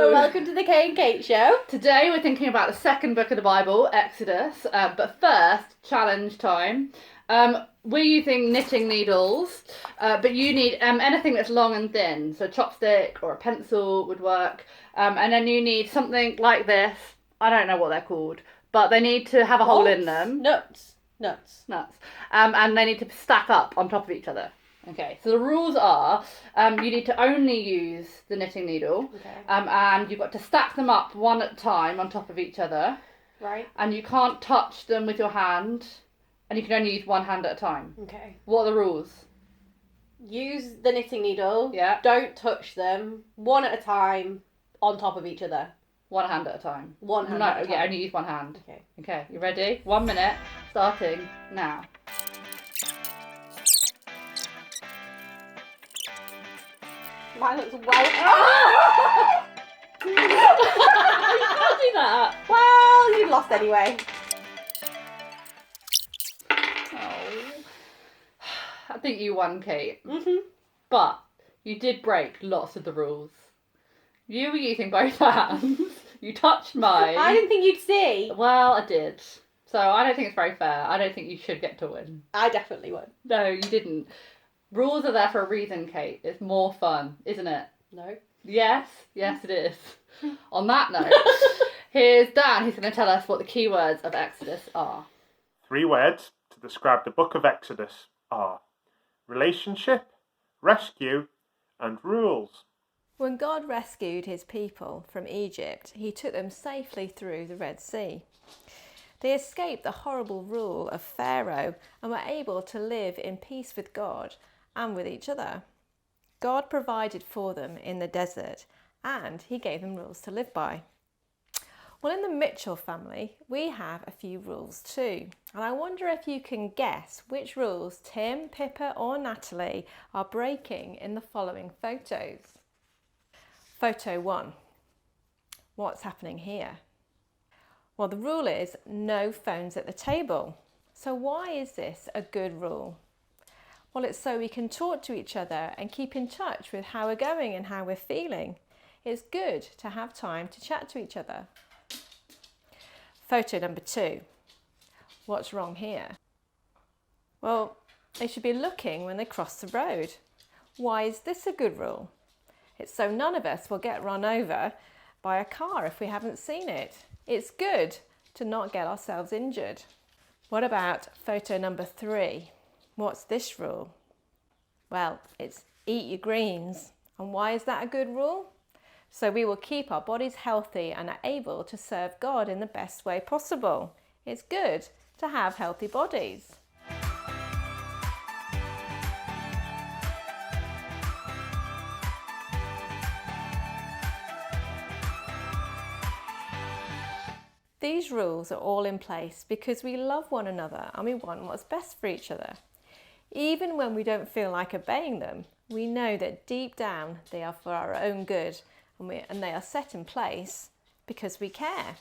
Hello, welcome to the Kay and Kate Show. Today we're thinking about the second book of the Bible, Exodus. But first, challenge time. We're using knitting needles, but you need anything that's long and thin. So a chopstick or a pencil would work. And then you need something like this. I don't know what they're called, but they need to have a hole in them. Nuts. And they need to stack up on top of each other. Okay, so the rules are you need to only use the knitting needle, and you've got to stack them up one at a time on top of each other. Right. And you can't touch them with your hand, and you can only use one hand at a time. Okay. What are the rules? Use the knitting needle. Yeah. Don't touch them. One at a time on top of each other. One hand at a time. One hand at a time. Yeah, only use one hand. Okay. Okay, you ready? 1 minute, starting now. Mine looks well. You can't do that. Well, you lost anyway. Oh. I think you won, Kate. Mhm. But you did break lots of the rules. You were using both hands. You touched mine. I didn't think you'd see. Well, I did. So I don't think it's very fair. I don't think you should get to win. I definitely would. No, you didn't. Rules are there for a reason, Kate. It's more fun, isn't it? No. Yes, it is. On that note, here's Dan who's going to tell us what the key words of Exodus are. 3 words to describe the book of Exodus are relationship, rescue, and rules. When God rescued his people from Egypt, he took them safely through the Red Sea. They escaped the horrible rule of Pharaoh and were able to live in peace with God and with each other. God provided for them in the desert and he gave them rules to live by. Well, in the Mitchell family, we have a few rules too. And I wonder if you can guess which rules Tim, Pippa or Natalie are breaking in the following photos. Photo 1. What's happening here? Well, the rule is no phones at the table. So why is this a good rule? Well, it's so we can talk to each other and keep in touch with how we're going and how we're feeling. It's good to have time to chat to each other. Photo number 2. What's wrong here? Well, they should be looking when they cross the road. Why is this a good rule? It's so none of us will get run over by a car if we haven't seen it. It's good to not get ourselves injured. What about photo number 3? What's this rule? Well, it's eat your greens. And why is that a good rule? So we will keep our bodies healthy and are able to serve God in the best way possible. It's good to have healthy bodies. These rules are all in place because we love one another and we want what's best for each other. Even when we don't feel like obeying them, we know that deep down they are for our own good and they are set in place because we care.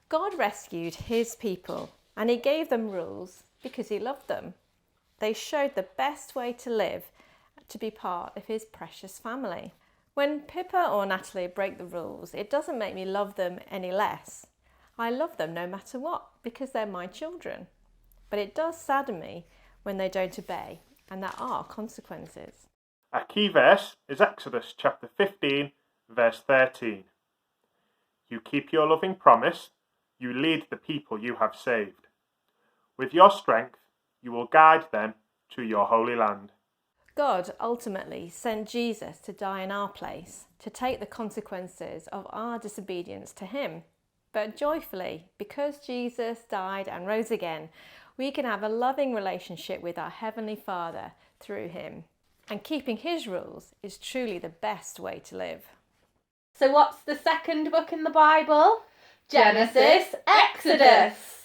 God rescued his people and he gave them rules because he loved them. They showed the best way to live to be part of his precious family. When Pippa or Natalie break the rules, it doesn't make me love them any less. I love them no matter what because they're my children. But it does sadden me when they don't obey, and there are consequences. Our key verse is Exodus chapter 15, verse 13. You keep your loving promise, you lead the people you have saved. With your strength, you will guide them to your holy land. God ultimately sent Jesus to die in our place, to take the consequences of our disobedience to him. But joyfully, because Jesus died and rose again, we can have a loving relationship with our Heavenly Father through him. And keeping his rules is truly the best way to live. So what's the second book in the Bible? Genesis, Exodus.